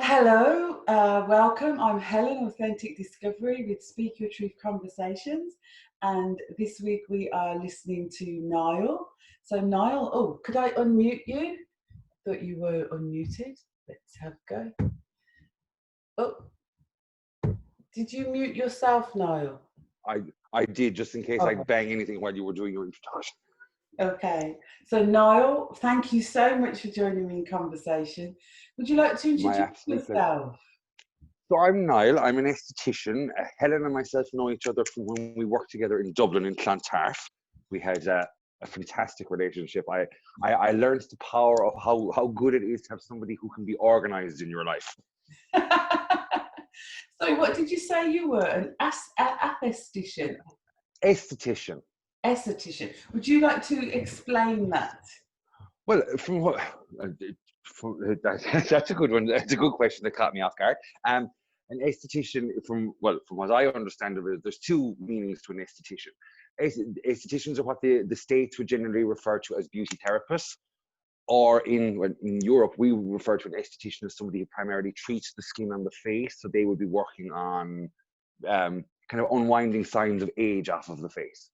Hello, welcome. I'm Helen, Authentic Discovery with Speak Your Truth Conversations. And this week we are listening to Niall. So Niall, oh, could I unmute you? Thought you were unmuted. Let's have a go. Oh, did you mute yourself, Niall? I did, just in case I Okay. bang anything while you were doing your introduction. Okay. So Niall, thank you so much for joining me in conversation. Would you like to My introduce absolute pleasure. yourself? So I'm Niall. I'm an esthetician. Helen and myself know each other from when we worked together in Dublin in Clontarf. We had a fantastic relationship. I learned the power of how good it is to have somebody who can be organized in your life. So what did you say you were? An aesthetician? Esthetician. Esthetician. Would you like to explain that? Well, from what that's a good one. That's a good question that caught me off guard. An esthetician, from what I understand of it, there's two meanings to an esthetician. Estheticians are what the States would generally refer to as beauty therapists, or in Europe, we refer to an esthetician as somebody who primarily treats the skin on the face. So they would be working on kind of unwinding signs of age off of the face.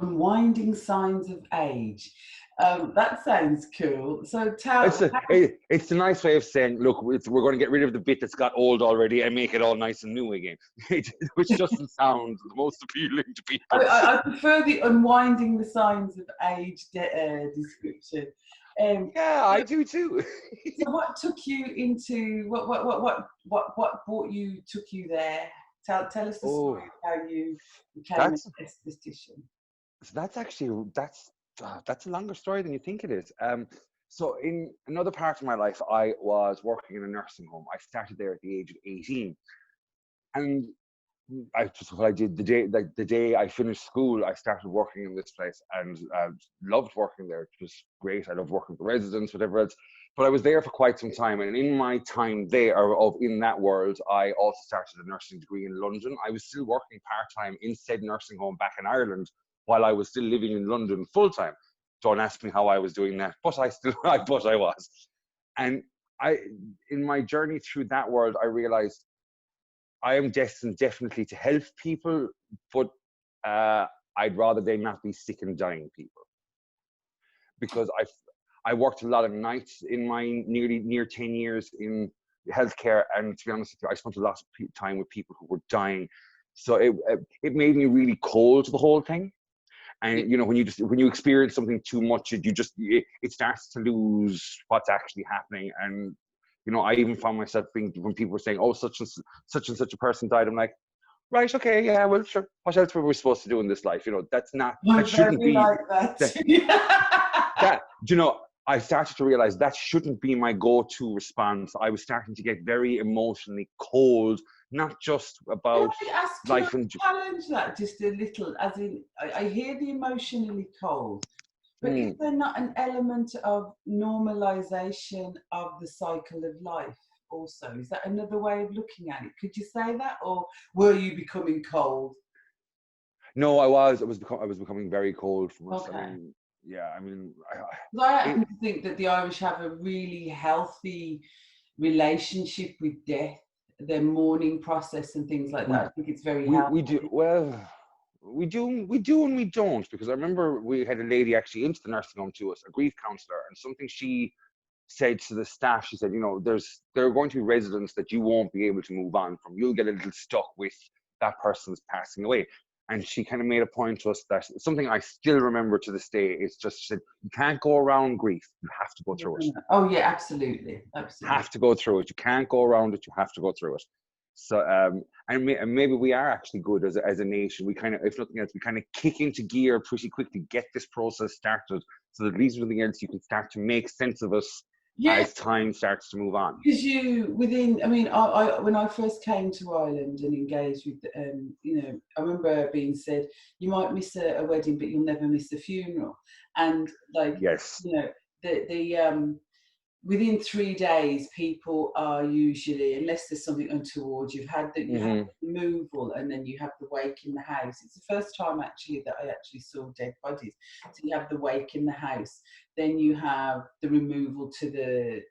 Unwinding signs of age. That sounds cool. So it's a nice way of saying, look, we're going to get rid of the bit that's got old already and make it all nice and new again, which doesn't sound the most appealing to people. I prefer the unwinding the signs of age description. Yeah, I do too. So what took you into what took you there? Tell us the story of how you became an esthetician. That's a longer story than you think it is. So in another part of my life, I was working in a nursing home. I started there at the age of 18, and what I did the day I finished school, I started working in this place and loved working there. It was great. I loved working with the residents, whatever else. But I was there for quite some time, and in my time there, in that world, I also started a nursing degree in London. I was still working part-time in said nursing home back in Ireland while I was still living in London full-time. Don't ask me how I was doing that, but I was. And in my journey through that world, I realized I am destined definitely to help people, but I'd rather they not be sick and dying people. Because I worked a lot of nights in my near 10 years in healthcare, and to be honest with you, I spent a lot of time with people who were dying. So it made me really cold to the whole thing. And you know, when you experience something too much, it starts to lose what's actually happening. And you know, I even found myself thinking when people were saying, "Oh, such and such a person died," I'm like, right, okay, yeah, well, sure. What else were we supposed to do in this life? You know, that shouldn't be like that. that. You know, I started to realize that shouldn't be my go-to response. I was starting to get very emotionally cold, not just about life and challenge that just a little. As in, I hear the emotionally cold. But is there not an element of normalization of the cycle of life also? Is that another way of looking at it? Could you say that, or were you becoming cold? No, I was becoming very cold from us. Okay. I mean, yeah, I mean, I happen to think that the Irish have a really healthy relationship with death, their mourning process and things like that. I think it's very healthy. We do well. We do and we don't, because I remember we had a lady actually into the nursing home to us, a grief counsellor, and something she said to the staff, she said, you know, there are going to be residents that you won't be able to move on from. You'll get a little stuck with that person's passing away. And she kind of made a point to us that something I still remember to this day is just, she said, you can't go around grief. You have to go through it. Oh yeah, absolutely. Have to go through it. You can't go around it. You have to go through it. So, and maybe we are actually good as a nation. We kind of, if nothing else, we kind of kick into gear pretty quickly, get this process started, so that at least nothing else, you can start to make sense of us as time starts to move on. Because I when I first came to Ireland and engaged with, you know, I remember being said, you might miss a wedding, but you'll never miss a funeral. And like, yes, you know, within 3 days, people are usually, unless there's something untoward, you have the removal, and then you have the wake in the house. It's the first time actually that I actually saw dead bodies. So you have the wake in the house, then you have the removal to the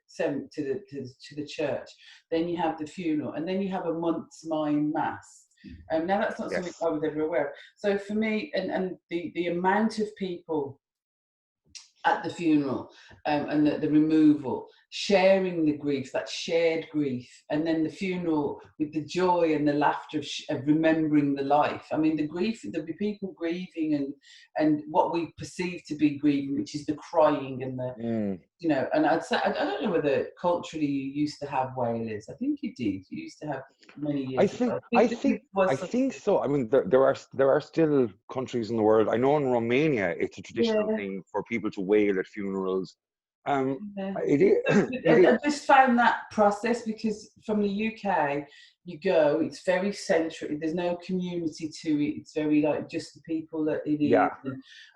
church, then you have the funeral, and then you have a month's mime mass. Now that's not something Yes. I was ever aware of. So for me, and the amount of people at the funeral, and the removal, sharing the grief, that shared grief, and then the funeral with the joy and the laughter of remembering the life. I mean, the grief, there'll be people grieving, and what we perceive to be grieving, which is the crying and the, you know, and I'd say, I don't know whether culturally you used to have wailers. I think you did. You used to have many I years think ago. I The grief think I was, think so. I mean, there are still countries in the world. I know in Romania it's a traditional yeah. thing for people to wail at funerals. Um, Yeah. it is. It I is. just found that process, because from the UK, you go, it's very central, there's no community to it, it's very like just the people that it is, Yeah.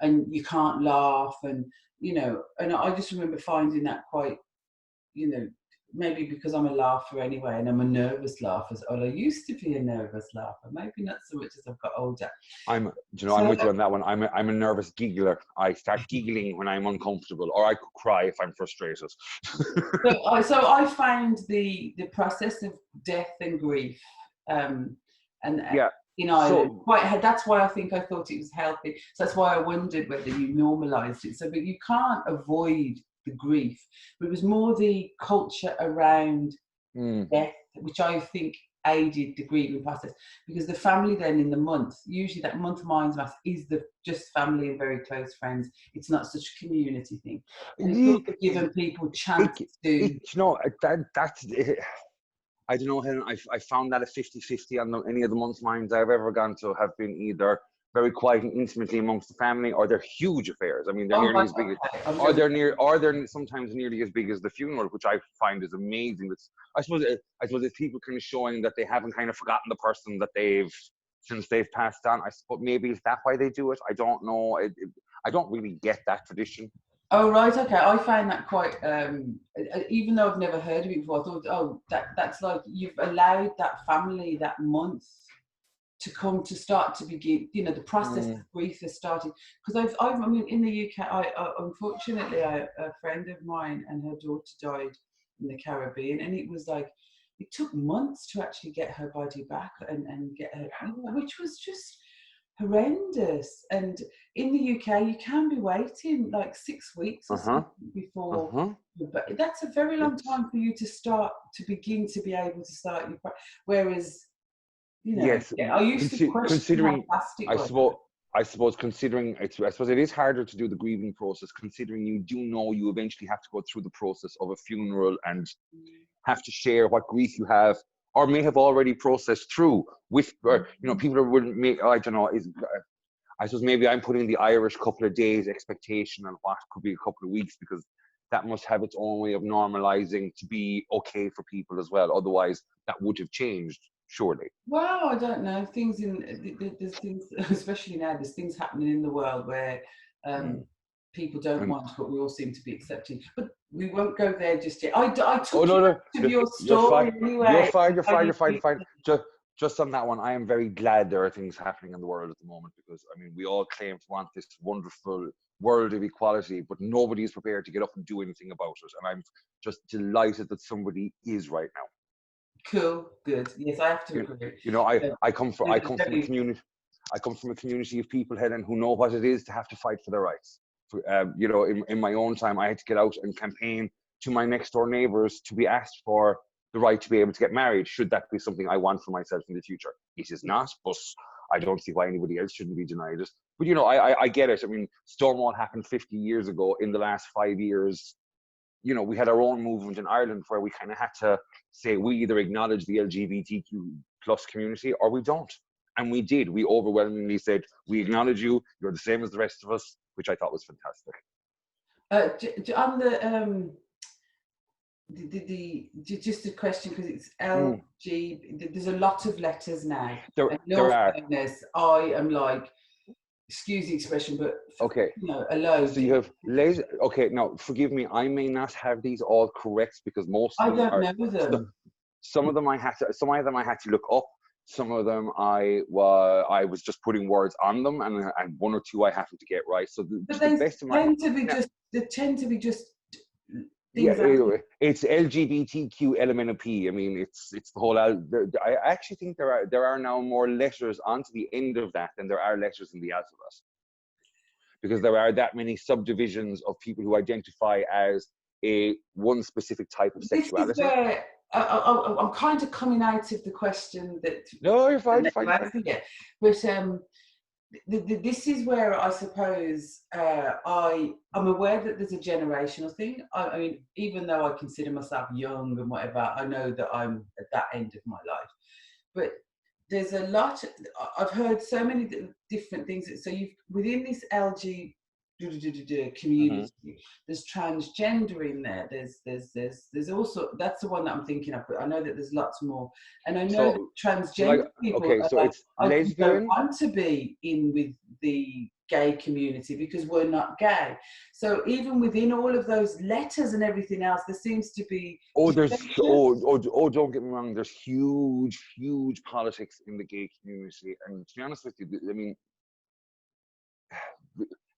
and you can't laugh, and you know, and I just remember finding that quite, you know, maybe because I'm a laugher anyway, and I'm a nervous laugher. Well, I used to be a nervous laugher, maybe not so much as I've got older. I'm So with you on that one. I'm a nervous giggler. I start giggling when I'm uncomfortable, or I could cry if I'm frustrated. So I find the process of death and grief, and Yeah. in Ireland, So quite. That's why I thought it was healthy. So that's why I wondered whether you normalised it. So, but you can't avoid the grief. But it was more the culture around death, which I think aided the grieving process, because the family then in the month, usually that month minds mass is the just family and very close friends. It's not such a community thing, and it's it, also given people chance it, to. you know, that's it. I don't know, Helen. I found that a 50-50 on any of the month minds I've ever gone to have been either very quiet and intimately amongst the family, or they're huge affairs. I mean, they're Oh nearly right, as big as, okay. I'm or just, they're sometimes nearly as big as the funeral, which I find is amazing. It's, I suppose it's people kind of showing that they haven't kind of forgotten the person that since they've passed on. I suppose maybe is that why they do it. I don't know. I don't really get that tradition. oh right, okay. I find that quite, even though I've never heard of it before, I thought, oh, that's like you've allowed that family that month to come to start to begin, you know, the process of grief has started. Because I mean, in the UK, unfortunately, a friend of mine and her daughter died in the Caribbean, and it was like, it took months to actually get her body back, and get her, you know, which was just horrendous. And in the UK, you can be waiting like 6 weeks or Uh huh. something Uh before. huh. But that's a very long It's time for you to begin to be able to start your. Whereas, you know, yes. yeah, I used to question how Considering, fast it I was. suppose. I suppose considering I suppose it is harder to do the grieving process, considering you do know you eventually have to go through the process of a funeral and have to share what grief you have or may have already processed through with, or, you know, people that would make, I don't know, I suppose maybe I'm putting the Irish couple of days expectation on what could be a couple of weeks, because that must have its own way of normalizing to be okay for people as well. Otherwise, that would have changed, surely. Well, I don't know. Things there's things, especially now, there's things happening in the world where Mm. people don't And want, but we all seem to be accepting. But we won't go there just yet. I oh took you no, no, out of your you're fine. story anyway. You're fine. Just on that one, I am very glad there are things happening in the world at the moment, because I mean we all claim to want this wonderful world of equality, but nobody is prepared to get up and do anything about it. And I'm just delighted that somebody is right now. Cool, good. Yes, I have to You, agree. you know, Uh, I there's a come from a very, community. I come from a community of people, Helen, who know what it is to have to fight for their rights. You know, in my own time, I had to get out and campaign to my next door neighbours to be asked for the right to be able to get married, should that be something I want for myself in the future. It is not, but I don't see why anybody else shouldn't be denied it. But you know, I get it. I mean, Stonewall happened 50 years ago. In the last 5 years, you know, we had our own movement in Ireland where we kind of had to say we either acknowledge the LGBTQ plus community or we don't. And we did. We overwhelmingly said, we acknowledge you, you're the same as the rest of us, which I thought was fantastic. on just a question, because it's Mm. LG. There's a lot of letters now, and in all There are. fairness, I am like, excuse the expression, but Okay. a load. So you have laser. Okay, now forgive me. I may not have these all correct because most I of them don't are. know them. Some of them I had to. Some of them I had to look up. Some of them I was just putting words on them, and one or two I happened to get right. So But to the they best of my tend to be now, just. They tend to be just yeah, things. it's LGBTQ LMNOP. I mean, it's the whole. I actually think there are now more letters onto the end of that than there are letters in the alphabet, because there are that many subdivisions of people who identify as one specific type of This is sexuality. where I'm kind of coming out of the question that No, you're fine, you're asking it, but this is where I suppose I'm aware that there's a generational thing. I mean, even though I consider myself young and whatever, I know that I'm at that end of my life. But there's a lot. I've heard so many different things. So you've within this LG community, there's transgender in there. There's also, that's the one that I'm thinking of. But I know that there's lots more, and I know that transgender people okay, so are like, it's we don't lesbian. want to be in with the gay community because we're not gay. So even within all of those letters and everything else, there seems to be Don't get me wrong, there's huge politics in the gay community, and to be honest with you, I mean,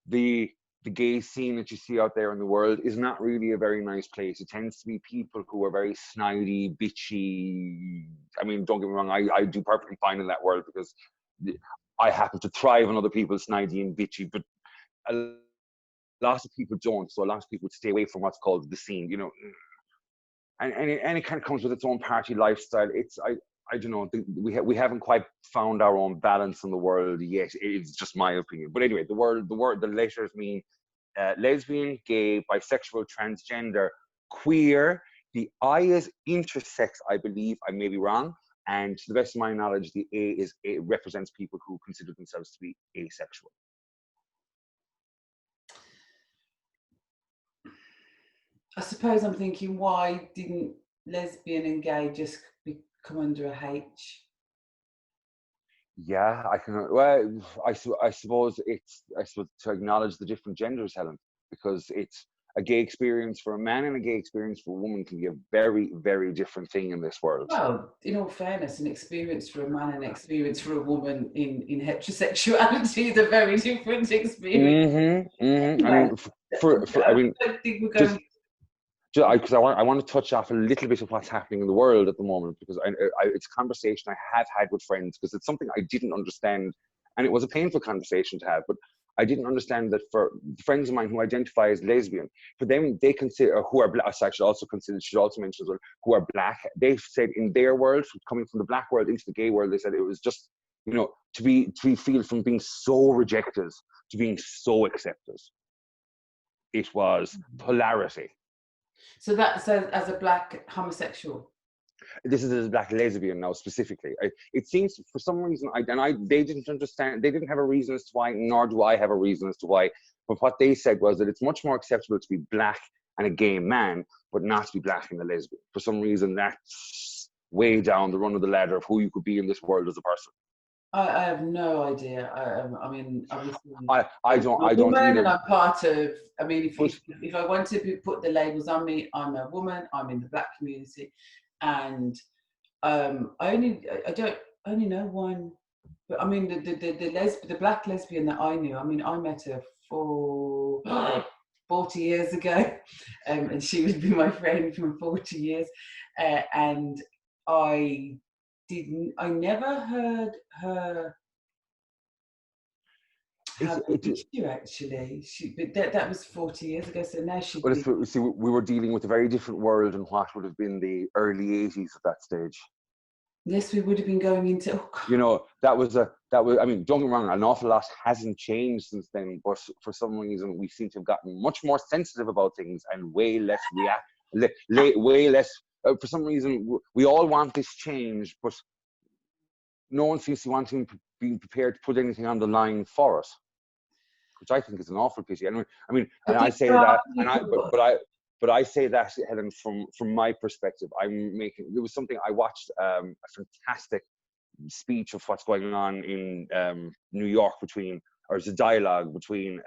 the gay scene that you see out there in the world is not really a very nice place. It tends to be people who are very snidey, bitchy. I mean, don't get me wrong, I do perfectly fine in that world because I happen to thrive on other people's snidey and bitchy, but a lot of people don't. So a lot of people stay away from what's called the scene, you know. And it kind of comes with its own party lifestyle. I don't know. We haven't quite found our own balance in the world yet. It's just my opinion. But anyway, the letters mean lesbian, gay, bisexual, transgender, queer. The I is intersex, I believe. I may be wrong. And to the best of my knowledge, the A represents people who consider themselves to be asexual. I suppose I'm thinking, why didn't lesbian and gay just come under a H? Yeah, I can. Well, I suppose to acknowledge the different genders, Helen, because it's a gay experience for a man and a gay experience for a woman can be a very, very different thing in this world. Well, in all fairness, an experience for a man and an experience for a woman in heterosexuality is a very different experience. I Anyway, mean, I mean, I don't think we're just going. because I want to touch off a little bit of what's happening in the world at the moment, because it's a conversation I have had with friends, because it's something I didn't understand, and it was a painful conversation to have, but I didn't understand that for friends of mine who identify as lesbian, for them, they consider, who are black, I should also mention as well, who are black, they've said in their world, coming from the black world into the gay world, they said it was just, you know, to be feel from being so rejected to being so accepted. It was polarity. So that's as a black homosexual. This is a black lesbian now specifically. It seems for some reason, they didn't understand. They didn't have a reason as to why, nor do I have a reason as to why. But what they said was that it's much more acceptable to be black and a gay man, but not to be black and a lesbian. For some reason, that's way down the run of the ladder of who you could be in this world as a person. I have no idea. I mean, obviously, I I'm a don't woman, either. and I'm part of. I mean, if I want to put the labels on me, I'm a woman. I'm in the black community, and I don't only know one. But I mean, the black lesbian that I knew. I mean, I met her 40 years ago, and she would be my friend from 40 years, and I never heard her have an issue actually. But that was 40 years ago, so now she'd be. See, we were dealing with a very different world in what would have been the early 80s at that stage. Yes, we would have been going into. Oh, you know, that was. I mean, don't get me wrong, an awful lot hasn't changed since then, but for some reason we seem to have gotten much more sensitive about things and way less way less. For some reason, we all want this change, but no one seems to want to be prepared to put anything on the line for us, which I think is an awful pity. And I mean, and I say that, but I say that, Helen, from my perspective. There was something I watched, a fantastic speech of what's going on in New York between or it's a dialogue between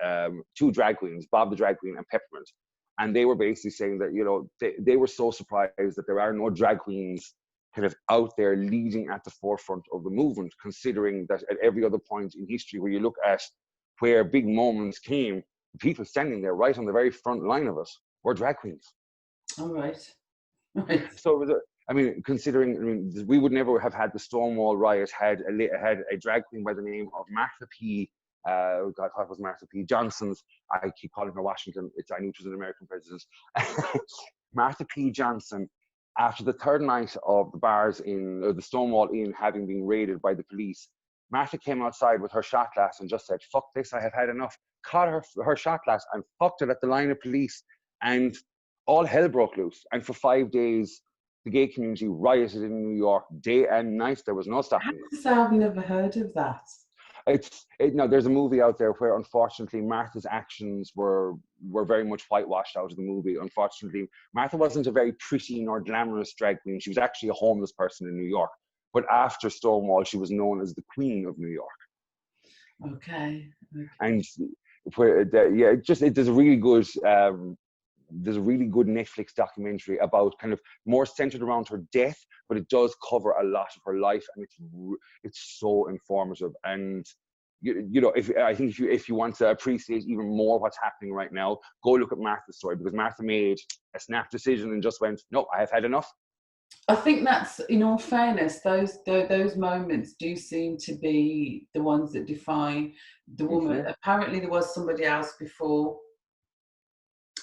two drag queens, Bob the drag queen and Peppermint. And they were basically saying that, you know, they were so surprised that there are no drag queens kind of out there leading at the forefront of the movement, considering that at every other point in history where you look at where big moments came, the people standing there right on the very front line of it were drag queens. All right. Right. So it was I mean, considering, I mean, we would never have had the Stonewall riot had a drag queen by the name of Martha P. God, what was Martha P. Johnson's? I keep calling her Washington. I knew it was an American president. Martha P. Johnson, after the third night of the bars in the Stonewall Inn having been raided by the police, Martha came outside with her shot glass and just said, "Fuck this! I have had enough." Caught her shot glass and fucked it at the line of police, and all hell broke loose. And for 5 days, the gay community rioted in New York day and night. There was no stopping them. I've never heard of that. No, there's a movie out there where unfortunately Martha's actions were very much whitewashed out of the movie. Unfortunately, Martha wasn't a very pretty nor glamorous drag queen. She was actually a homeless person in New York. But after Stonewall, she was known as the Queen of New York. Okay. And there's a really good Netflix documentary about kind of more centered around her death, but it does cover a lot of her life, and it's so informative. And you know, if you want to appreciate even more what's happening right now, go look at Martha's story, because Martha made a snap decision and just went, "No, I have had enough." I think that's, in all fairness, those moments do seem to be the ones that define the woman. Mm-hmm. Apparently, there was somebody else before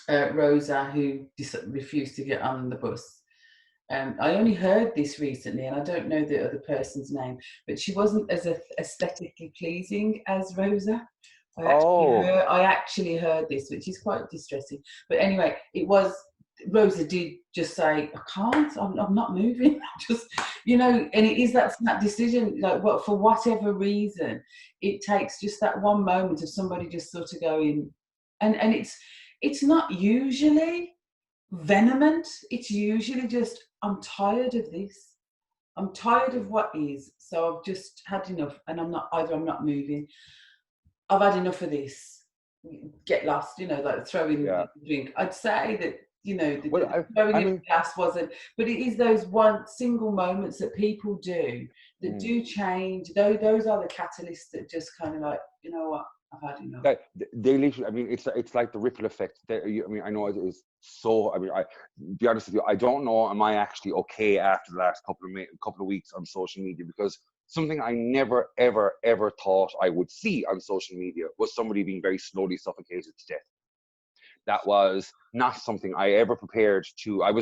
Rosa who refused to get on the bus. I only heard this recently, and I don't know the other person's name, but she wasn't as aesthetically pleasing as Rosa. I actually heard this, which is quite distressing. But anyway, Rosa did just say, "I can't. I'm not moving." Just, you know, and it is that decision. Like, what, for whatever reason, it takes just that one moment of somebody just sort of going, and it's not usually vehement. It's usually just, "I'm tired of this. I'm tired of what is. So I've just had enough, and I'm not moving. I've had enough of this. Get lost." You know, like throwing the drink. I'd say that, you know, throwing in the glass wasn't, but it is those one single moments that people do that do change. Those are the catalysts that just kind of like, you know what, I've had enough. They literally, I mean, it's like the ripple effect. I mean, I know it is so. I mean, be honest with you, I don't know. Am I actually okay after the last couple of weeks on social media? Because something I never, ever, ever thought I would see on social media was somebody being very slowly suffocated to death. That was not something I ever prepared to. I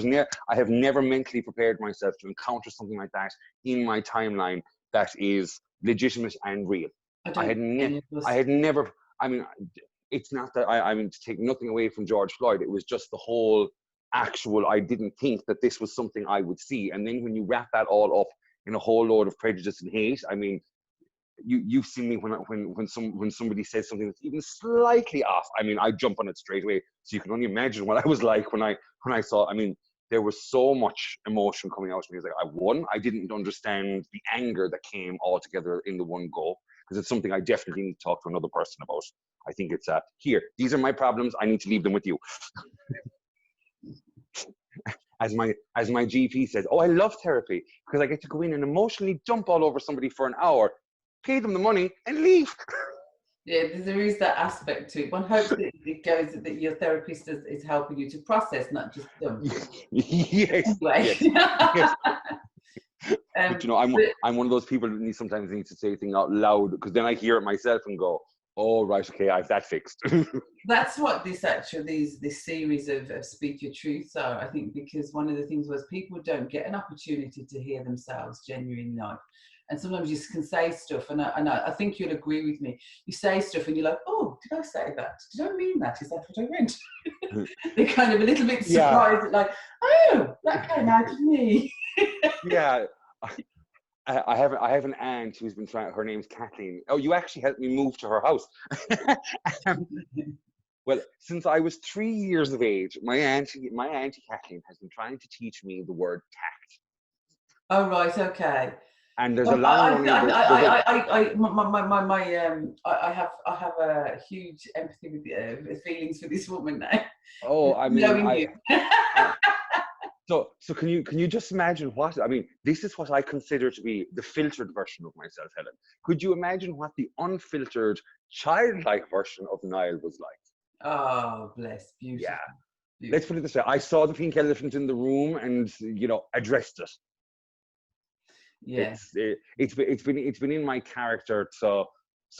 have never mentally prepared myself to encounter something like that in my timeline that is legitimate and real. I had never. I mean, it's not that I mean, to take nothing away from George Floyd. It was just the whole actual. I didn't think that this was something I would see. And then when you wrap that all up in a whole load of prejudice and hate, I mean, you've seen me when somebody says something that's even slightly off. I mean, I jump on it straight away. So you can only imagine what I was like when I saw. I mean, there was so much emotion coming out of me. Like, I didn't understand the anger that came all together in the one go, because it's something I definitely need to talk to another person about. I think it's here. These are my problems. I need to leave them with you. As my GP says, "Oh, I love therapy because I get to go in and emotionally dump all over somebody for an hour, pay them the money, and leave." Yeah, there is that aspect to it. One hopes that it goes that your therapist is helping you to process, not just dump. Yes. Anyway. Yes. But you know, I'm one of those people that sometimes needs to say things out loud, because then I hear it myself and go, "Oh, right, okay, I've that fixed." That's what this series of Speak Your Truths are, I think, because one of the things was people don't get an opportunity to hear themselves genuinely in life. And sometimes you can say stuff, and I think you'll agree with me. You say stuff and you're like, "Oh, did I say that? Did I mean that? Is that what I meant?" They're kind of a little bit surprised, like, "Oh, that came out of me." Yeah. I have an aunt who's been trying. Her name's Kathleen. Oh, you actually helped me move to her house. Well, since I was 3 years of age, my auntie Kathleen has been trying to teach me the word tact. Oh, right, okay. And there's a long running. I have a huge empathy with feelings for this woman now. Oh, I mean, knowing you. So can you just imagine what, I mean, this is what I consider to be the filtered version of myself, Helen. Could you imagine what the unfiltered, childlike version of Niall was like? Oh, bless, beautiful. Yeah. Beautiful. Let's put it this way. I saw the pink elephant in the room and, addressed it. Yeah. It's been in my character. So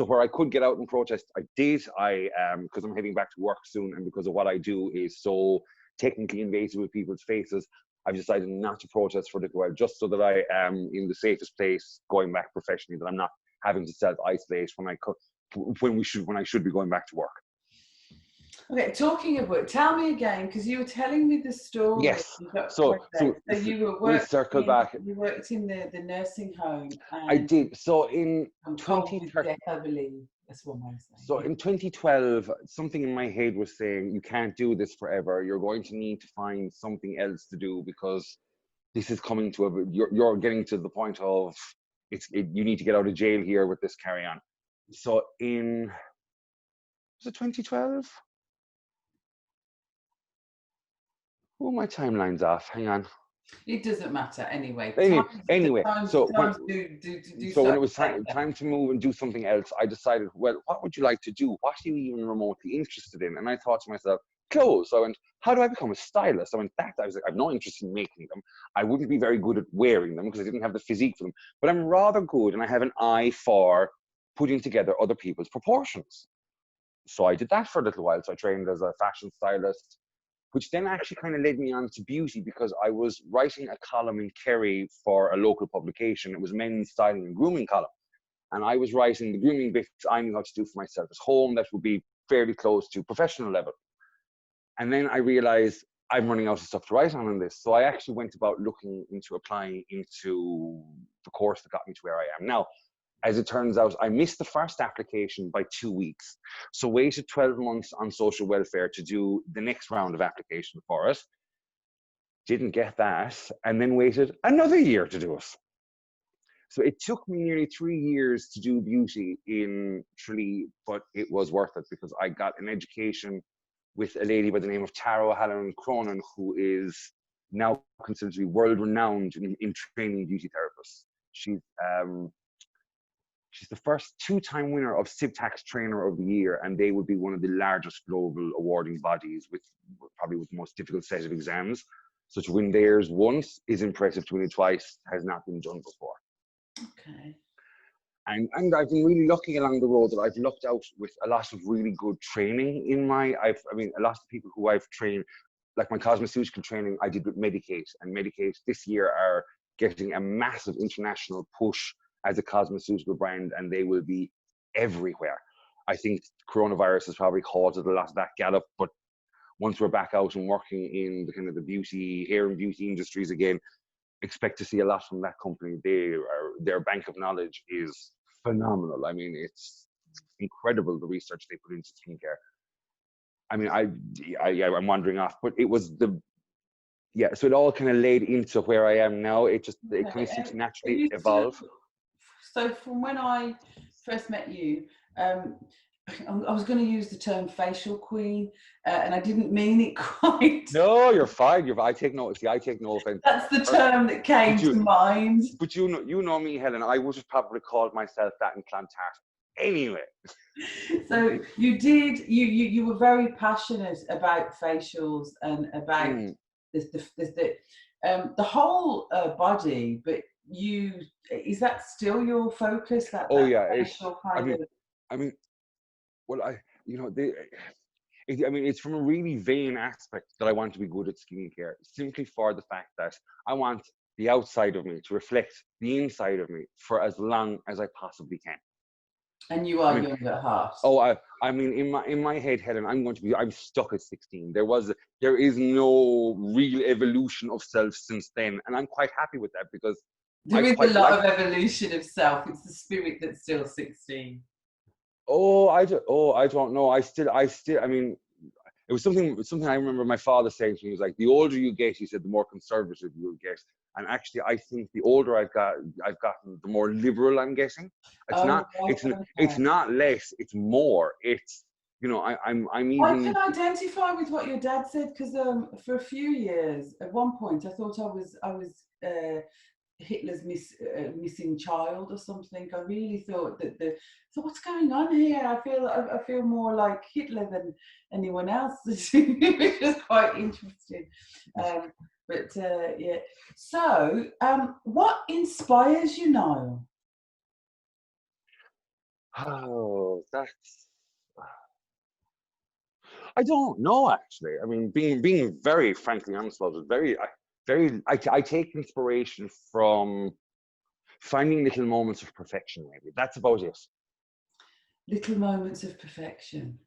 where I could get out and protest, I did. Because I'm heading back to work soon, and because of what I do is so technically invasive with people's faces, I've decided not to protest for a little while, just so that I am in the safest place going back professionally, that I'm not having to self-isolate when I should be going back to work. Okay, talking of work, tell me again, because you were telling me the story. Yes. So you were we'll circle back. You worked in the nursing home. And I did. So in 2013, I believe that's what I was saying. So in 2012, something in my head was saying, you can't do this forever. You're going to need to find something else to do, because this is coming to you're getting to the point of you need to get out of jail here with this carry on. So was it 2012? Oh, my timeline's off. Hang on. It doesn't matter anyway. So when it was time to move and do something else, I decided, well, what would you like to do? What are you even remotely interested in? And I thought to myself, clothes. So I went, how do I become a stylist? I was like, I've no interest in making them. I wouldn't be very good at wearing them because I didn't have the physique for them. But I'm rather good, and I have an eye for putting together other people's proportions. So I did that for a little while. So I trained as a fashion stylist, which then actually kind of led me on to beauty, because I was writing a column in Kerry for a local publication. It was men's styling and grooming column. And I was writing the grooming bits I knew how to do for myself at home that would be fairly close to professional level. And then I realized I'm running out of stuff to write on in this. So I actually went about looking into applying into the course that got me to where I am now. As it turns out, I missed the first application by 2 weeks. So waited 12 months on social welfare to do the next round of application for it. Didn't get that, and then waited another year to do it. So it took me nearly 3 years to do beauty in Tralee, but it was worth it, because I got an education with a lady by the name of Tara O'Halloran Cronin, who is now considered to be world-renowned in training beauty therapists. She's the first 2-time winner of CIBTAX Trainer of the Year, and they would be one of the largest global awarding bodies with the most difficult set of exams. So to win theirs once is impressive. To win it twice has not been done before. Okay. And I've been really lucky along the road that I've lucked out with a lot of really good training in a lot of people who I've trained, like my cosmeceutical training I did with Medicate, and Medicate this year are getting a massive international push as a cosmeceutical brand, and they will be everywhere. I think coronavirus has probably halted a lot of that gallop, but once we're back out and working in the kind of the hair and beauty industries again, expect to see a lot from that company. Their bank of knowledge is phenomenal. I mean, it's incredible, the research they put into skincare. I mean, I'm wandering off, but it was so it all kind of laid into where I am now. It kind of seems to naturally evolve. So from when I first met you, I was going to use the term facial queen, and I didn't mean it quite. No, you're fine. I take no offense. That's the term that came to mind. But you know me, Helen. I would have probably called myself that in Clontarf anyway. So you were very passionate about facials and about the whole body, but is that still your focus? It's from a really vain aspect that I want to be good at skincare, simply for the fact that I want the outside of me to reflect the inside of me for as long as I possibly can. And you are young at heart. Oh, in my head, Helen, I'm stuck at 16. There is no real evolution of self since then, and I'm quite happy with that, because there is a lot of evolution of self. It's the spirit that's still 16. I don't know. I mean, it was something I remember my father saying to me. He was like, the older you get, he said, the more conservative you will get. And actually, I think the older I've gotten, the more liberal I'm getting. It's Oh, not, right, it's okay. not less, it's more. It's, you know, I'm I can even. identify with what your dad said because for a few years, at one point, I thought I was Hitler's missing child or something. I really thought that so what's going on here? I feel more like Hitler than anyone else, which is quite interesting. Um, yeah. So, what inspires you, Niall? Oh, that's. I don't know actually. I mean, being very frankly honest about it, I take inspiration from finding little moments of perfection. Maybe that's about it. Little moments of perfection.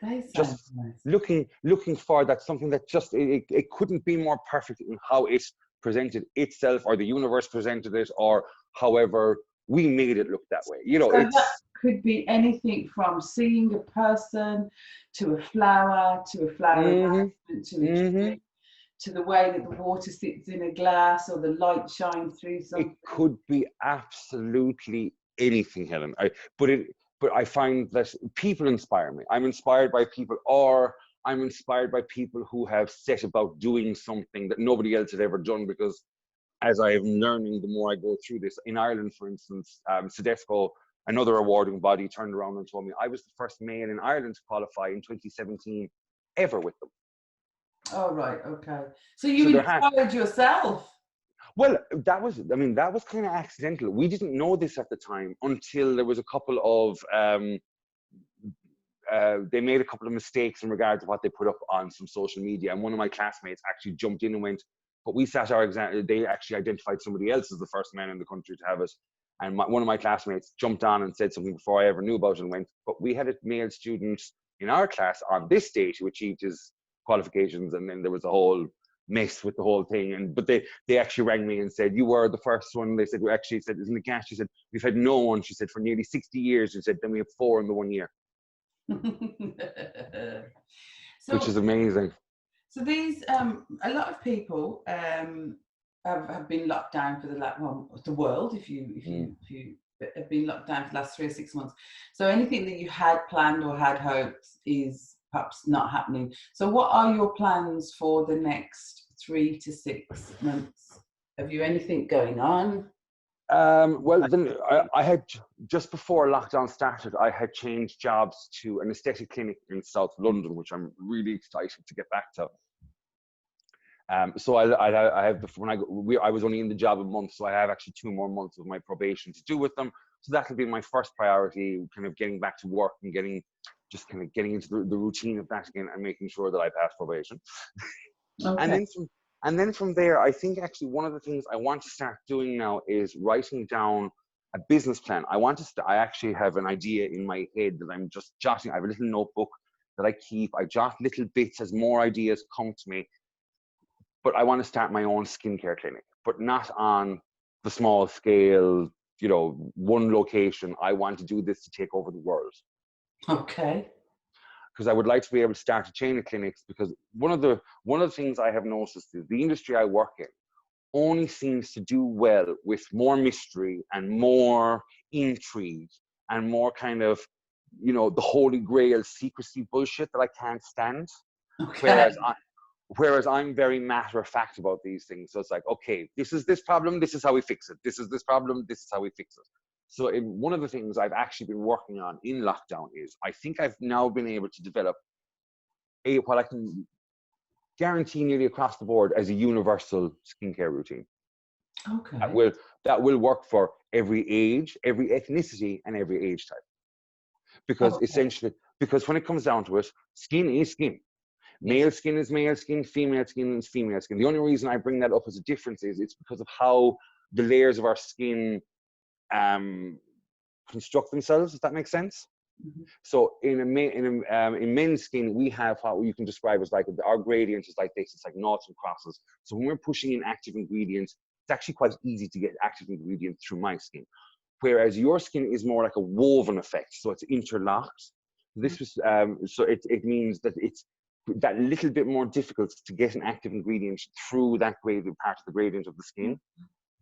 They sound Just nice. looking for that something that just it couldn't be more perfect in how it presented itself, or the universe presented it, or however we made it look that way. You know, So that it's. could be anything from seeing a person to a flower Hmm. arrangement, to a Hmm. tree, to the way that the water sits in a glass or the light shines through It something. could be absolutely anything, Helen. But I find that people inspire me. I'm inspired by people, or I'm inspired by people who have set about doing something that nobody else had ever done. Because as I am learning, the more I go through this, in Ireland, for instance, Sedefco, another awarding body, turned around and told me I was the first male in Ireland to qualify in 2017 ever with them. Oh, right, okay. So you So there had. inspired yourself. Well, that was kind of accidental. We didn't know this at the time until there was a couple of, they made a couple of mistakes in regard to what they put up on some social media. And one of my classmates actually jumped in and went, but we sat our exam, they actually identified somebody else as the first man in the country to have it. And one of my classmates jumped on and said something before I ever knew about it and went, but we had a male student in our class on this date who achieved his qualifications. And then there was a whole mess with the whole thing. But they actually rang me and said, you were the first one. They said, we actually said, isn't it gas? She said, we've had no one. She said, for nearly 60 years. She said, then we have 4 in the 1 year, which So is amazing. So these, a lot of people have been locked down for well, the world, Mm. if you have been locked down for the last 3 or 6 months. So anything that you had planned or had hoped is perhaps not happening. So what are your plans for the next 3 to 6 months? Have you anything going on? Well, then I had just before lockdown started, I had changed jobs to an aesthetic clinic in South London, which I'm really excited to get back to. So I have I was only in the job a month, so I have actually 2 more months of my probation to do with them. So that will be my first priority, kind of getting back to work and getting into the routine of that again, and making sure that I pass probation. And Okay. then from there, I think actually one of the things I want to start doing now is writing down a business plan. I actually have an idea in my head that I'm just jotting. I have a little notebook that I keep. I jot little bits as more ideas come to me. But I want to start my own skincare clinic, but not on the small scale, one location. I want to do this to take over the world, Okay. because I would like to be able to start a chain of clinics. Because one of the things I have noticed is the industry I work in only seems to do well with more mystery and more intrigue and more kind of, the holy grail secrecy bullshit that I can't stand. Okay. Whereas Whereas I'm very matter of fact about these things. So it's like, okay, this is this problem, this is how we fix it. This is this problem, this is how we fix it. So one of the things I've actually been working on in lockdown is I think I've now been able to develop what I can guarantee nearly across the board as a universal skincare routine that Okay. will that will work for every age, every ethnicity, and every age type. Okay. Because when it comes down to it, skin is skin. Yes. Male skin is male skin, female skin is female skin. The only reason I bring that up as a difference is it's because of how the layers of our skin construct themselves, if that makes sense. Mhm. So in men's skin, we have what you can describe as like our gradient is like this. It's like noughts and crosses. So when we're pushing in active ingredients, it's actually quite easy to get active ingredients through my skin. Whereas your skin is more like a woven effect, so it's interlocked. This was so it means that that little bit more difficult to get an active ingredient through that gradient part of the gradient of the skin.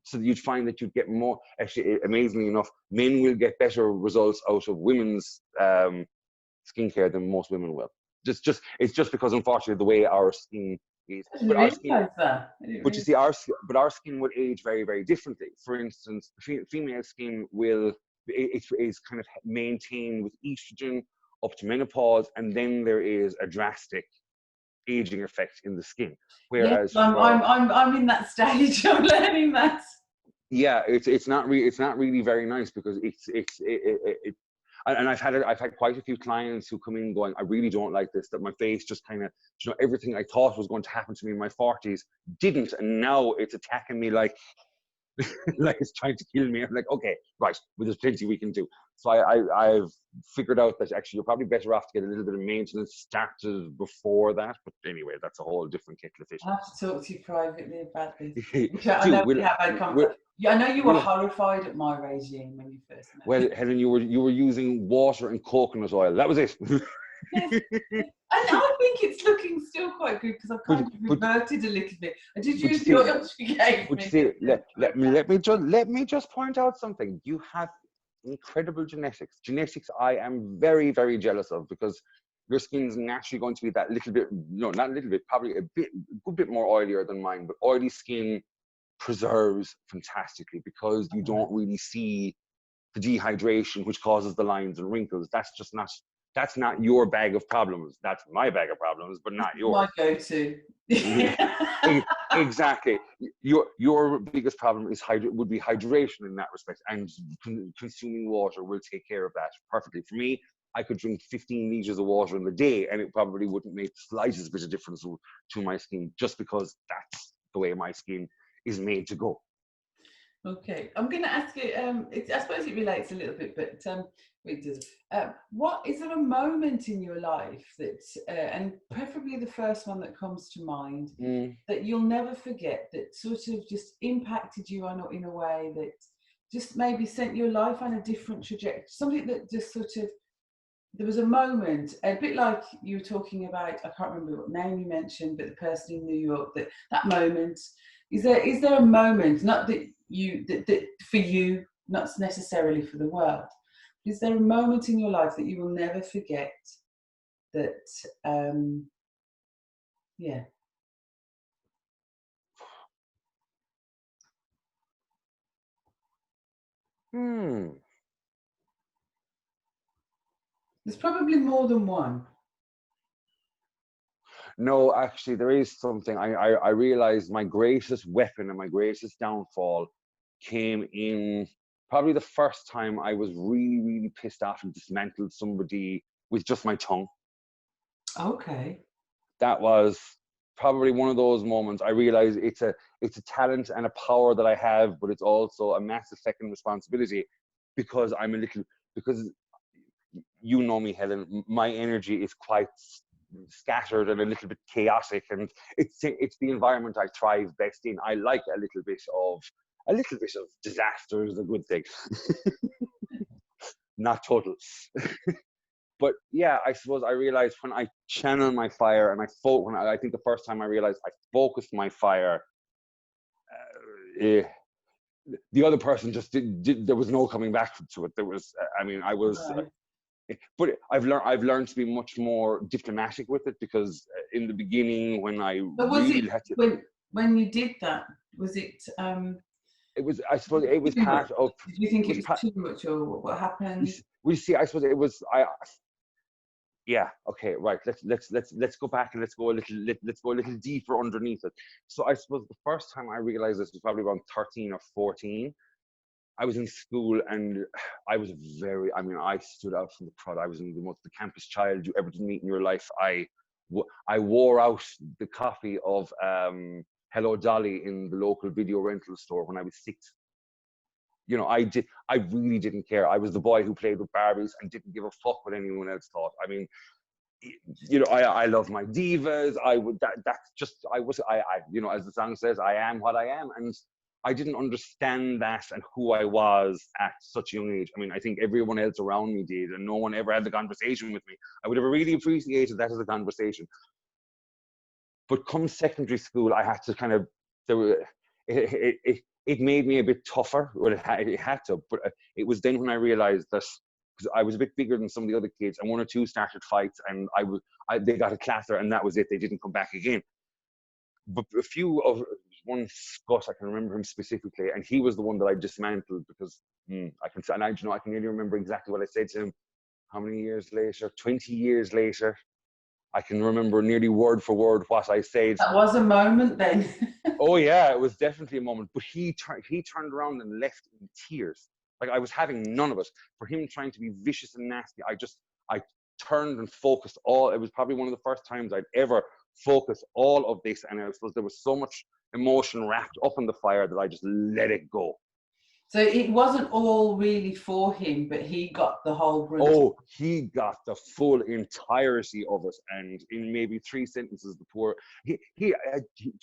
So you'd find that you'd get more, actually, amazingly enough, men will get better results out of women's skincare than most women will. It's just because, unfortunately, the way our skin is. I didn't realise that. But you see, our skin would age very, very differently. For instance, female skin will is kind of maintained with estrogen up to menopause, and then there is a drastic aging effect in the skin. Whereas yes, I'm in that stage. I'm learning that. Yeah, it's not really very nice, because and I've had quite a few clients who come in going, I really don't like this, that my face just kind of, everything I thought was going to happen to me in my 40s didn't, and now it's attacking me like like it's trying to kill me. I'm like, okay, right, well, there's plenty we can do. So I've figured out that actually you're probably better off to get a little bit of maintenance started before that. But anyway, that's a whole different kettle of fish. I have to talk to you privately about this. I know we have had conversation. I know you were horrified at my regime when you first met. Well, Helen, you were using water and coconut oil. That was it. Yes. And I think it's looking still quite good, because I've kind of reverted a little bit. I did use the oil she gave me. Let me just point out something. You have incredible genetics. Genetics I am very, very jealous of, because your skin's naturally going to be that little bit, no, not a little bit, probably a good bit more oilier than mine, but oily skin preserves fantastically, because you don't really see the dehydration which causes the lines and wrinkles. That's not your bag of problems. That's my bag of problems, but not yours. My go-to. Exactly. Your biggest problem would be hydration in that respect, and consuming water will take care of that perfectly. For me, I could drink 15 liters of water in a day, and it probably wouldn't make the slightest bit of difference to my skin, just because that's the way my skin is made to go. Okay, I'm going to ask you. I suppose it relates a little bit, but it does. What is there a moment in your life that, and preferably the first one that comes to mind, that you'll never forget, that sort of just impacted you in a way that just maybe sent your life on a different trajectory? Something that just sort of, there was a moment, a bit like you were talking about. I can't remember what name you mentioned, but the person in New York. That moment. Is there a moment, not that for you, not necessarily for the world, is there a moment in your life that you will never forget? That, yeah. There's probably more than one. No, actually, there is something. I realized my greatest weapon and my greatest downfall came in probably the first time I was really, really pissed off and dismantled somebody with just my tongue. Okay. That was probably one of those moments. I realized it's a talent and a power that I have, but it's also a massive second responsibility, because because you know me, Helen, my energy is quite scattered and a little bit chaotic, and it's the environment I thrive best in. I like a little bit of disaster is a good thing. Not total. But yeah, I suppose I realized when I channel my fire, and I think the first time I realized I focused my fire, the other person just there was no coming back to it. There was, I was. Right. But I've learned to be much more diplomatic with it, because in the beginning, when I really had to, when you did that, was it? It was. I suppose it was part of. Did you think it was too much, or what happened? We see. I suppose it was. Yeah. Okay. Right. Let's go back and let's go a little deeper underneath it. So I suppose the first time I realized this was probably around 13 or 14. I was in school, and I was I stood out from the crowd. I was the campus child you ever did meet in your life. I wore out the copy of Hello Dolly in the local video rental store when I was 6. I really didn't care. I was the boy who played with Barbies and didn't give a fuck what anyone else thought. I love my divas. As the song says, I am what I am. And I didn't understand that and who I was at such a young age. I think everyone else around me did, and no one ever had the conversation with me. I would have really appreciated that as a conversation. But come secondary school, I had to kind of, there were, it made me a bit tougher. Well, it had to, but it was then when I realized that, because I was a bit bigger than some of the other kids, and one or two started fights, and they got a clatter, and that was it. They didn't come back again. But a few of one Scott, I can remember him specifically, and he was the one that I dismantled because I can, and I can really remember exactly what I said to him. How many years later? 20 years later, I can remember nearly word for word what I said. That was a moment then. Oh yeah, it was definitely a moment. But he turned around and left in tears. Like, I was having none of it. For him trying to be vicious and nasty, I turned and focused all. It was probably one of the first times I'd ever focused all of this, and I suppose there was so much emotion wrapped up in the fire that I just let it go. So it wasn't all really for him, but he got the whole brunt. Oh, he got the full entirety of it, and in maybe 3 sentences, the poor you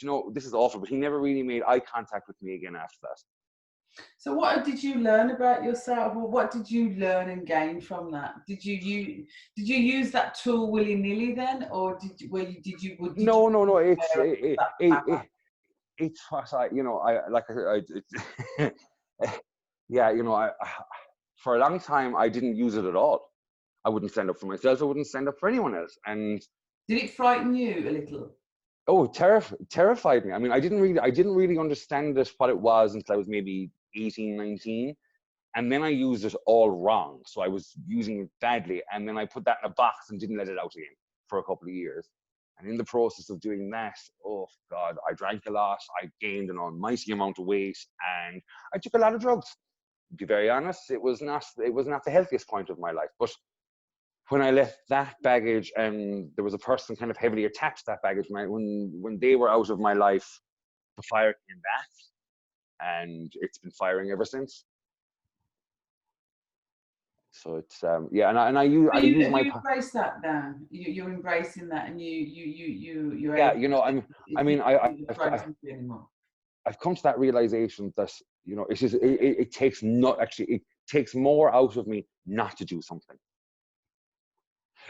know, this is awful, but he never really made eye contact with me again after that. So what did you learn about yourself, or what did you learn and gain from that? Did you use that tool willy-nilly then, or did you No, it's what I, you know, yeah, you know, I for a long time I didn't use it at all. I wouldn't stand up for myself. I wouldn't stand up for anyone else. And did it frighten you a little? oh, terrified me. I mean, I didn't really understand it, what it was, until I was maybe 18, 19. And then I used it all wrong. So I was using it badly. And then I put that in a box and didn't let it out again for a couple of years. And in the process of doing that, oh God, I drank a lot. I gained an almighty amount of weight, and I took a lot of drugs. To be very honest, it was not the healthiest point of my life. But when I left that baggage, and there was a person kind of heavily attached to that baggage, when they were out of my life, the fire came back, and it's been firing ever since. So it's yeah, and I use my. You embrace that now. You're embracing that, and you're yeah, able you know, anymore. I've come to that realization that, you know, it takes it takes more out of me not to do something.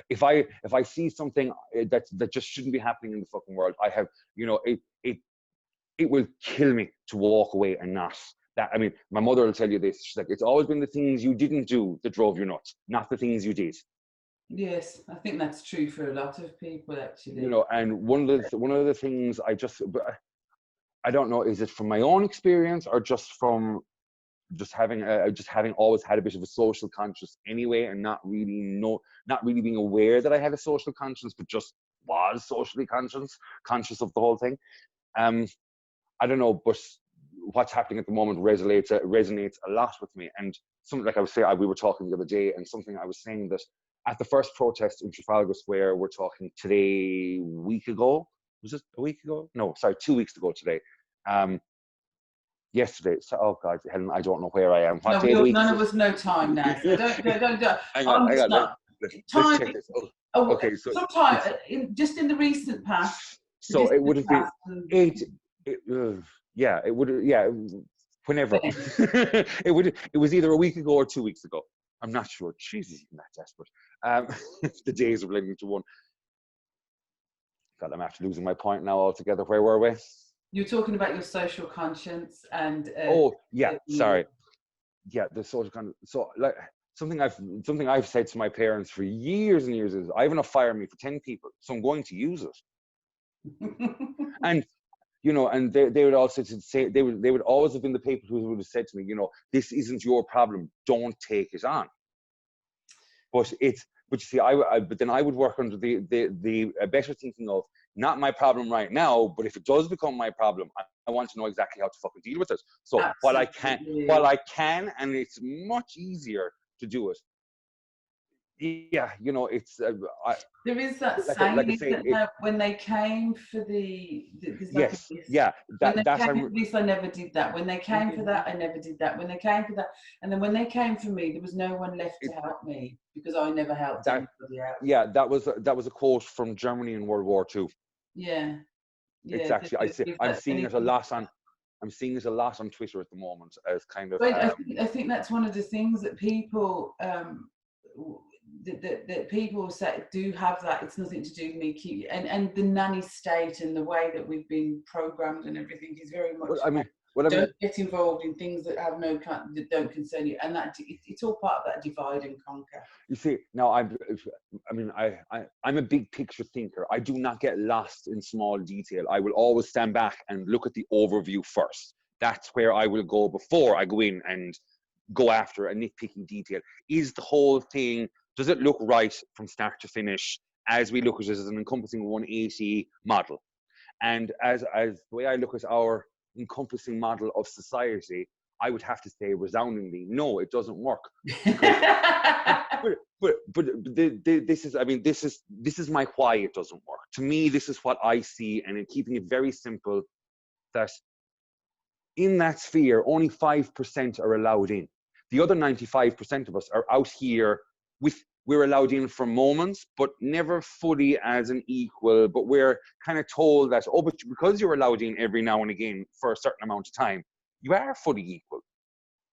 If I see something that just shouldn't be happening in the fucking world, I have, you know, it will kill me to walk away and not. That, I mean, my mother will tell you this. She's like, it's always been the things you didn't do that drove you nuts, not the things you did. Yes, I think that's true for a lot of people, actually. You know, and one of the things I don't know, is it from my own experience or just from having always had a bit of a social conscience anyway, and not really being aware that I had a social conscience, but just was socially conscious of the whole thing. I don't know, but what's happening at the moment resonates a lot with me. And something like I was saying, we were talking the other day, and something I was saying that at the first protest in Trafalgar Square, we're talking today, week ago. Was it a week ago? No, sorry, 2 weeks ago today. Yesterday. So, oh God, Helen, I don't know where I am. What day of the week? None of us know time now. So don't. Hang on. Let's check this. Okay, so sometime just in the recent past. So it would have been it would whenever. It was either a week ago or 2 weeks ago. I'm not sure. Jesus, I'm that desperate. The days are blending into one. God, I'm after losing my point now altogether. Where were we? You're talking about your social conscience and. Sorry. Yeah, the social conscience. So, like, something I've said to my parents for years and years is, I have enough fire in me for 10 people, so I'm going to use it. And you know, and they would also say, they would always have been the people who would have said to me, you know, this isn't your problem, don't take it on. But you see, but then I would work under the better thinking of, not my problem right now, but if it does become my problem, I want to know exactly how to fucking deal with it. So while I can, and it's much easier to do it. Yeah, you know, it's there is that saying when they came for yes, yeah, that's for this, I never did that. When they came for that, I never did that. When they came for that, and then when they came for me, there was no one left to help me, because I never helped anybody else. Yeah, that was a quote from Germany in World War II. Yeah. It's actually, I'm seeing it a lot on Twitter at the moment as kind of. But I think that's one of the things that people that people say do have that. It's nothing to do with me. And the nanny state and the way that we've been programmed and everything is very much. Well, I mean, well, I mean, Don't get involved in things that have that don't concern you, and that it's all part of that divide and conquer. you see, now I'm a big picture thinker. I do not get lost in small detail. I will always stand back and look at the overview first. That's where I will go before I go in and go after a nitpicking detail. Is the whole thing, does it look right from start to finish, as we look at it as an encompassing 180 model? And as the way I look at our encompassing model of society, I would have to say resoundingly, no, it doesn't work. This is my why it doesn't work. To me, this is what I see, and in keeping it very simple, that in that sphere, only 5% are allowed in. The other 95% of us are out here we're allowed in for moments, but never fully as an equal. But we're kind of told that, oh, but because you're allowed in every now and again for a certain amount of time, you are fully equal.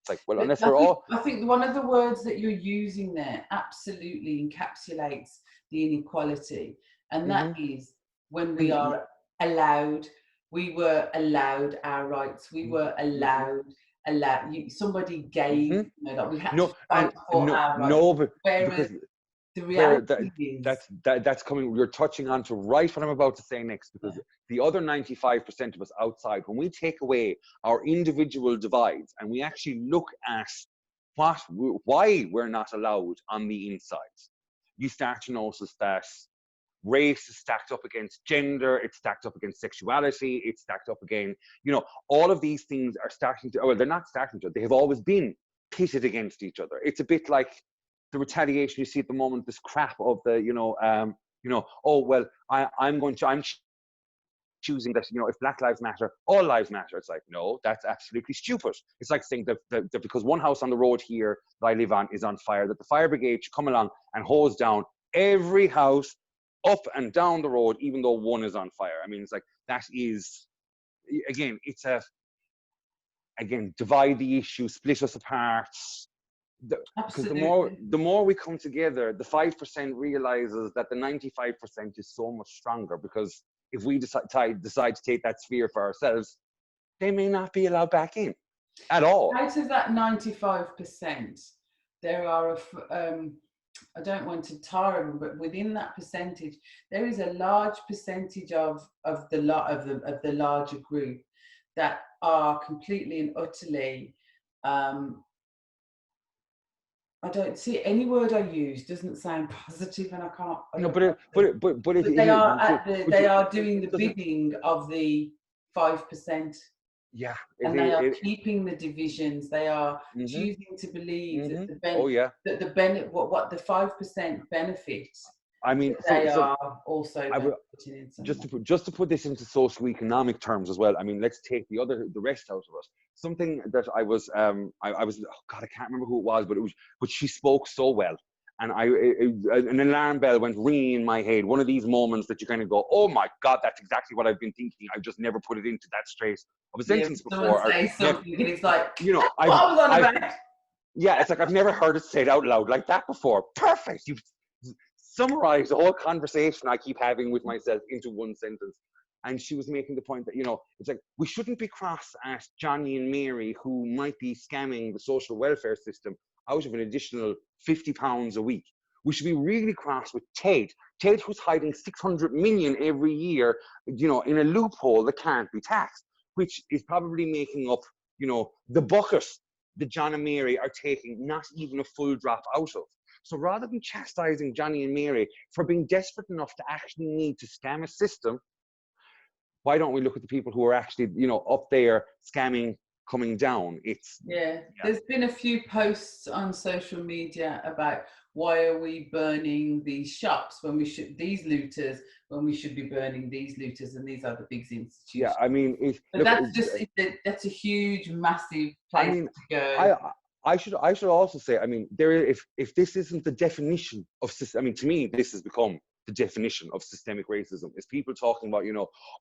It's like, well, unless we're all... I think one of the words that you're using there absolutely encapsulates the inequality. And that is when we are allowed, we were allowed our rights, we were allowed, somebody gave, that we had to fight for our rights. No, but whereas the reality is... That's coming, you're touching on to right what I'm about to say next, because the other 95% of us outside, when we take away our individual divides and we actually look at why we're not allowed on the inside, you start to notice that race is stacked up against gender, it's stacked up against sexuality, it's stacked up again, all of these things are starting to, well, they're not starting to, they have always been pitted against each other. It's a bit like the retaliation you see at the moment, this crap of the, oh, well, I'm choosing that, if Black Lives Matter, all lives matter. It's like, no, that's absolutely stupid. It's like saying that because one house on the road here that I live on is on fire, that the fire brigade should come along and hose down every house up and down the road, even though one is on fire. I mean, it's like, that is, again, divide the issue, split us apart. Because the more we come together, the 5% realizes that the 95% is so much stronger, because if we decide to take that sphere for ourselves, they may not be allowed back in at all. Out of that 95%, there are I don't want to tire them, but within that percentage, there is a large percentage of the larger group that are completely and utterly. I don't see any word I use doesn't sound positive, and I can't. They are doing the bidding of the 5%. Yeah, and they are keeping the divisions. They are choosing to believe that what the 5% benefits. I mean, they are also just to put this into socioeconomic terms as well. I mean, let's take the rest out of us. Something that I was, I can't remember who it was, but she spoke so well, and an alarm bell went ringing in my head. One of these moments that you kind of go, oh my God, that's exactly what I've been thinking. I've just never put it into that straight of a sentence before. Say something, and it's like, what I was on about. Yeah, it's like I've never heard it said out loud like that before. Perfect. You've summarized the whole conversation I keep having with myself into one sentence. And she was making the point that, it's like, we shouldn't be cross at Johnny and Mary, who might be scamming the social welfare system out of an additional £50 a week. We should be really cross with Ted, who's hiding 600 million every year, in a loophole that can't be taxed, which is probably making up, the bucket that John and Mary are taking not even a full drop out of. So rather than chastising Johnny and Mary for being desperate enough to actually need to scam a system, why don't we look at the people who are actually, up there scamming, coming down? There's been a few posts on social media about why are we burning these shops when we should, these looters, when we should be burning these looters, and these are the big institutions. Yeah, I mean, that's a huge, massive place to go. I should also say, I mean, if this isn't the definition of, I mean, to me, this has become the definition of systemic racism, is people talking about,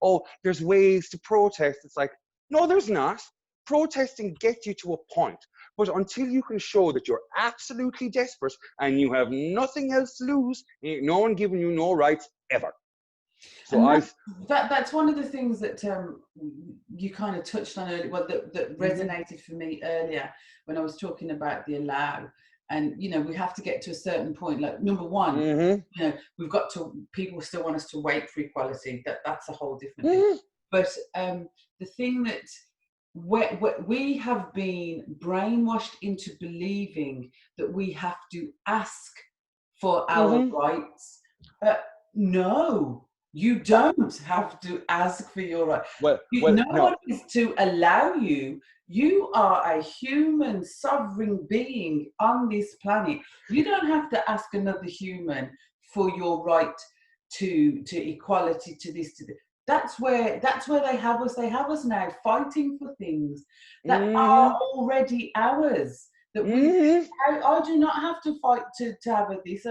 oh, there's ways to protest. It's like, no, there's not. Protesting gets you to a point. But until you can show that you're absolutely desperate and you have nothing else to lose, no one giving you no rights ever. So and that's one of the things that you kind of touched on earlier, well, that resonated for me earlier when I was talking about the allow. And, you know, we have to get to a certain point. Like, number one, you know, we've got to, people still want us to wait for equality. That's a whole different thing. But the thing that we have been brainwashed into believing that we have to ask for our rights. No, you don't have to ask for your right. No one is to allow you. You are a human sovereign being on this planet. You don't have to ask another human for your right to equality, to this, to this. That's where they have us. They have us now fighting for things that are already ours. That I do not have to fight to have a this.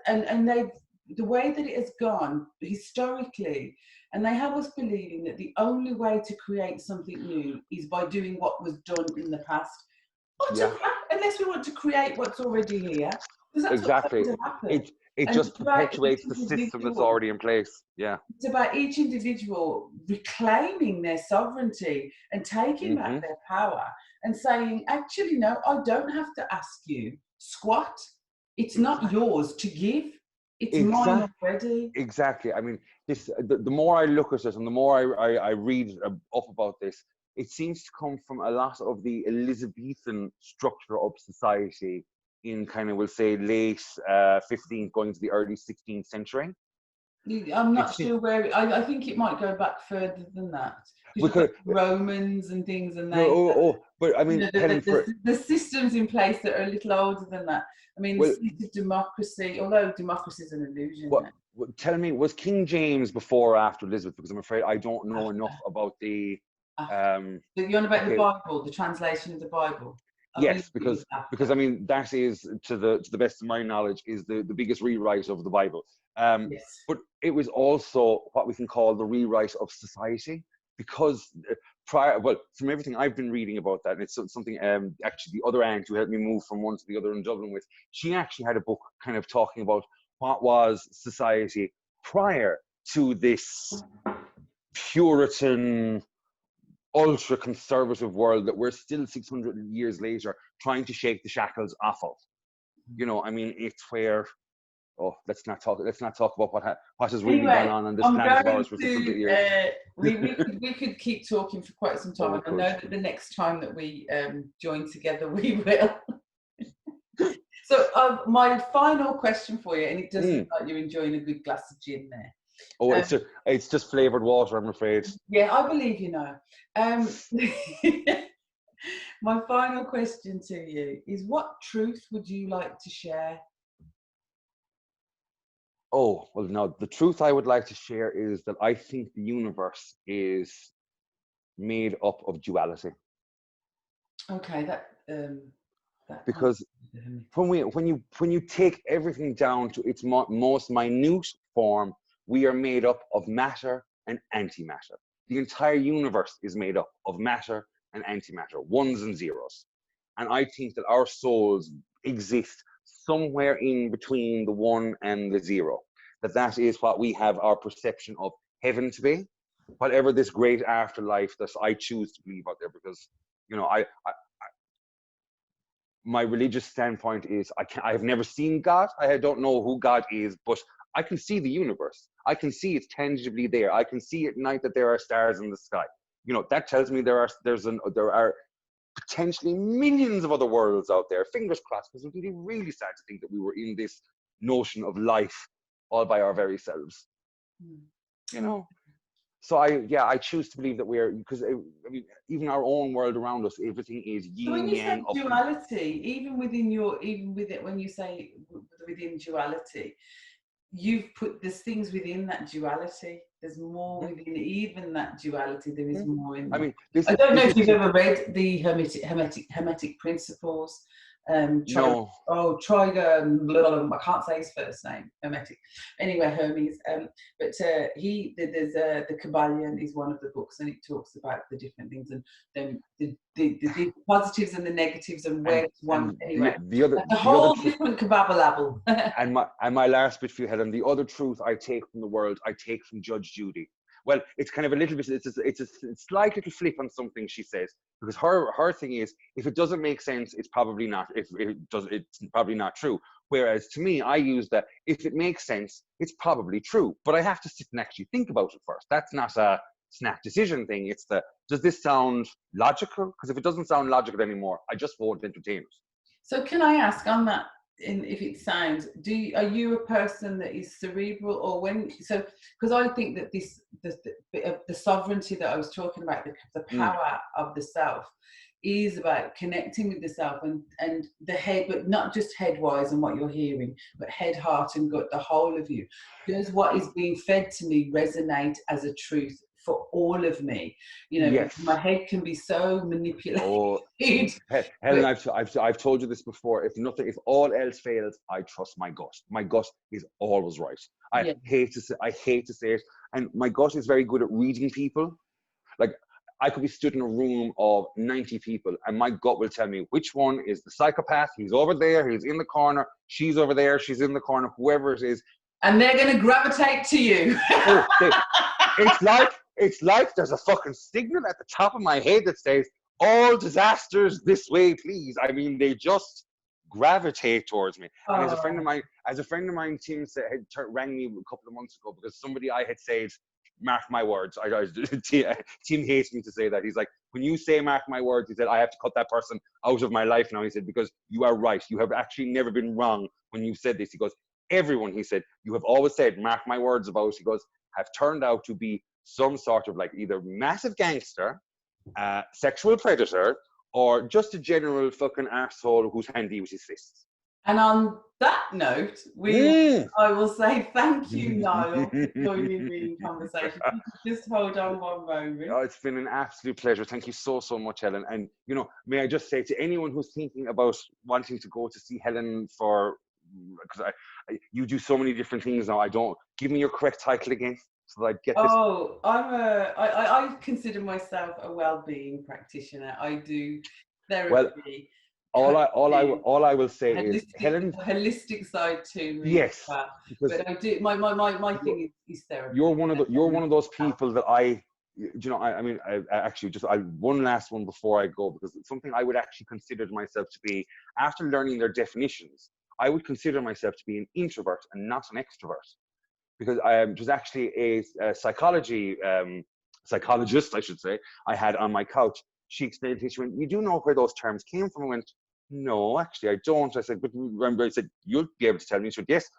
And they've, the way that it has gone historically, and they have us believing that the only way to create something new is by doing what was done in the past. Unless we want to create what's already here. Because that's what's going to happen. It just perpetuates the system that's already in place. Yeah. It's about each individual reclaiming their sovereignty and taking back their power and saying, actually, no, I don't have to ask you squat. It's not yours to give. It's mine already. Exactly. I mean, this the more I look at this and the more I read up about this, it seems to come from a lot of the Elizabethan structure of society in kind of, we'll say, late 15th, going to the early 16th century. I'm not sure where. I think it might go back further than that. Because Romans and things and but I mean, the systems in place that are a little older than that. I mean, the seat of democracy, although democracy is an illusion. Tell me, was King James before or after Elizabeth? Because I'm afraid I don't know enough about the. You're on about the Bible, the translation of the Bible. Yes, because I mean, that is, to the best of my knowledge, is the biggest rewrite of the Bible. Yes. But it was also what we can call the rewrite of society, because from everything I've been reading about that, and it's something actually the other aunt who helped me move from one to the other in Dublin with, she actually had a book kind of talking about what was society prior to this Puritan, ultra conservative world that we're still 600 years later trying to shake the shackles off of. You know, I mean, it's where, let's not talk about what has really gone on this planet of ours for 600 years. We could keep talking for quite some time. I know that the next time that we join together, we will. So my final question for you, and it does look like you're enjoying a good glass of gin there. It's just flavoured water, I'm afraid. Yeah, I believe you know. My final question to you is, what truth would you like to share? Oh, well, no, the truth I would like to share is that I think the universe is made up of duality. Okay, because when you take everything down to its most minute form, we are made up of matter and antimatter. The entire universe is made up of matter and antimatter, ones and zeros. And I think that our souls exist somewhere in between the one and the zero. That is what we have our perception of heaven to be. Whatever this great afterlife that I choose to believe out there, because, you know, my religious standpoint is I have never seen God. I don't know who God is, but I can see the universe. I can see it's tangibly there. I can see at night that there are stars in the sky. You know, that tells me there are potentially millions of other worlds out there. Fingers crossed, because it would be really sad to think that we were in this notion of life all by our very selves. You know? So I choose to believe that because I mean, even our own world around us, everything is yin, so when you yang, say duality, even with it, when you say within duality, you've put, there's things within that duality. There's more within even that duality. There is more in there. I mean, I don't know if you've ever read the Hermetic Principles. No. I can't say his first name, Hermetic. Anyway, Hermes. But there's the Kabbalion is one of the books, and it talks about the different things and then the positives and the negatives and where it's one. Anyway, that's a whole different kabbalah. and my last bit for you, Helen. The other truth I take from the world, I take from Judge Judy. Well, it's kind of a little bit. It's a slight little flip on something she says, because her thing is, if it doesn't make sense, it's probably not. If it does, it's probably not true. Whereas to me, I use that if it makes sense, it's probably true. But I have to sit and actually think about it first. That's not a snap decision thing. It's does this sound logical? Because if it doesn't sound logical anymore, I just won't entertain it. So can I ask on that? If it sounds, are you a person that is cerebral, or because I think that the sovereignty that I was talking about, the power of the self, is about connecting with the self and the head, but not just head wise and what you're hearing, but head, heart and gut, the whole of you. Does what is being fed to me resonate as a truth for all of me? Yes. My head can be so manipulated. Oh, Helen, I've told you this before. If all else fails, I trust my gut. My gut is always right. I hate to say it, and my gut is very good at reading people. Like, I could be stood in a room of 90 people, and my gut will tell me which one is the psychopath. He's over there. He's in the corner. She's over there. She's in the corner. Whoever it is, and they're going to gravitate to you. It's like there's a fucking signal at the top of my head that says, all disasters this way, please. I mean, they just gravitate towards me. Oh. And as a friend of mine, Tim rang me a couple of months ago because somebody I had said, mark my words. Tim hates me to say that. He's like, when you say mark my words, he said, I have to cut that person out of my life now. He said, because you are right. You have actually never been wrong when you said this. He goes, everyone, he said, you have always said, mark my words about, he goes, have turned out to be some sort of like either massive gangster, sexual predator, or just a general fucking arsehole who's handy with his fists. And on that note, I will say thank you, Niall, for joining me in conversation. Just hold on one moment. Oh, it's been an absolute pleasure. Thank you so much, Helen. And, may I just say to anyone who's thinking about wanting to go to see Helen because you do so many different things now. Give me your correct title again. So I get this. Oh, I consider myself a well-being practitioner. I do therapy. Well, all I will say is Helen, holistic side to me. Yes, but I do my thing is therapy. You're one of those people that I actually one last one before I go, because it's something I would actually consider myself to be, after learning their definitions, I would consider myself to be an introvert and not an extrovert. Because there's actually a psychologist, I should say, I had on my couch. She explained to me, she went, you do know where those terms came from? I went, no, actually, I don't. I said, but remember, I said, you'll be able to tell me. She said, yes.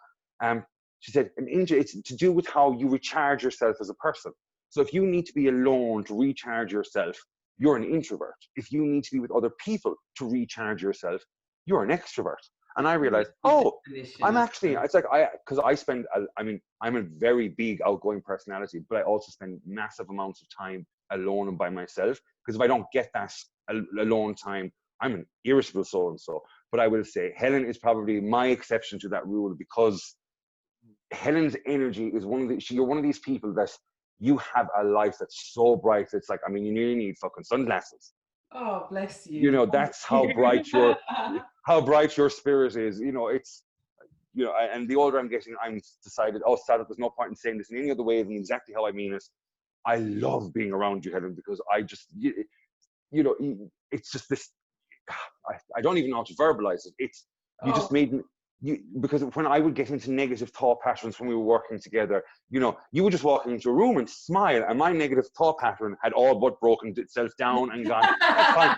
She said, it's to do with how you recharge yourself as a person. So if you need to be alone to recharge yourself, you're an introvert. If you need to be with other people to recharge yourself, you're an extrovert. And I realized, I'm actually, it's like, because I spend, I'm a very big outgoing personality, but I also spend massive amounts of time alone and by myself. Because if I don't get that alone time, I'm an irritable so-and-so. But I will say, Helen is probably my exception to that rule, because Helen's energy is you're one of these people that you have a life that's so bright. It's like, you nearly need fucking sunglasses. Oh, bless you. That's how bright your spirit is. It's, and the older I'm getting, I'm decided, Sally, there's no point in saying this in any other way than exactly how I mean it. I love being around you, Helen, because I just, it's just this, I don't even know how to verbalize it. It's, you just made me, because when I would get into negative thought patterns when we were working together, you would just walk into a room and smile, and my negative thought pattern had all but broken itself down and gone, that's fine.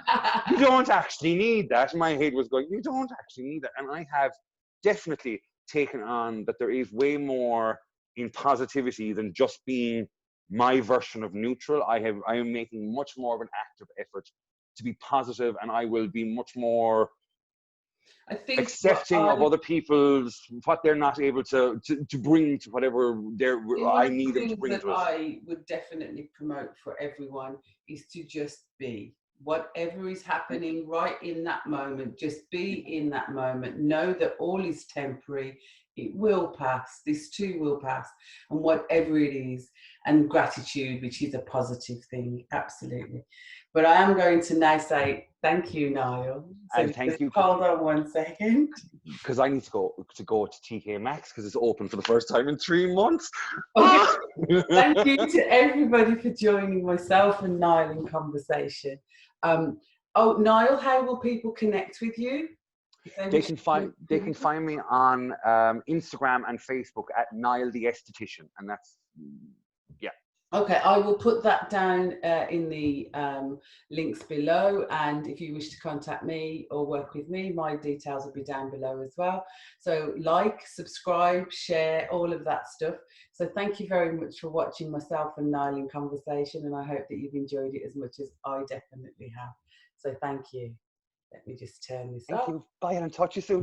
You don't actually need that. And my head was going, you don't actually need that. And I have definitely taken on that there is way more in positivity than just being my version of neutral. I am making much more of an active effort to be positive, and I will be much more accepting of other people's, what they're not able to bring to whatever I need them to bring to us. I would definitely promote for everyone is to just be. whatever is happening right in that moment, just be in that moment. Know that all is temporary. It will pass. This too will pass. And whatever it is, and gratitude, which is a positive thing, absolutely. But I am going to now say thank you, Niall. So And thank you, hold on one second. because I need to go to TK Maxx because it's open for the first time in 3 months. Okay. Thank you to everybody for joining myself and Niall in conversation. Oh, Niall, how will people connect with you? They can find me on Instagram and Facebook at Niall the Esthetician, and that's Okay, I will put that down in the links below, and if you wish to contact me or work with me, my details will be down below as well. So like, subscribe, share, all of that stuff. So thank you very much for watching myself and Niall in conversation, and I hope that you've enjoyed it as much as I definitely have. So thank you. Let me just turn this off. Thank you. Bye, and I'll talk to you soon.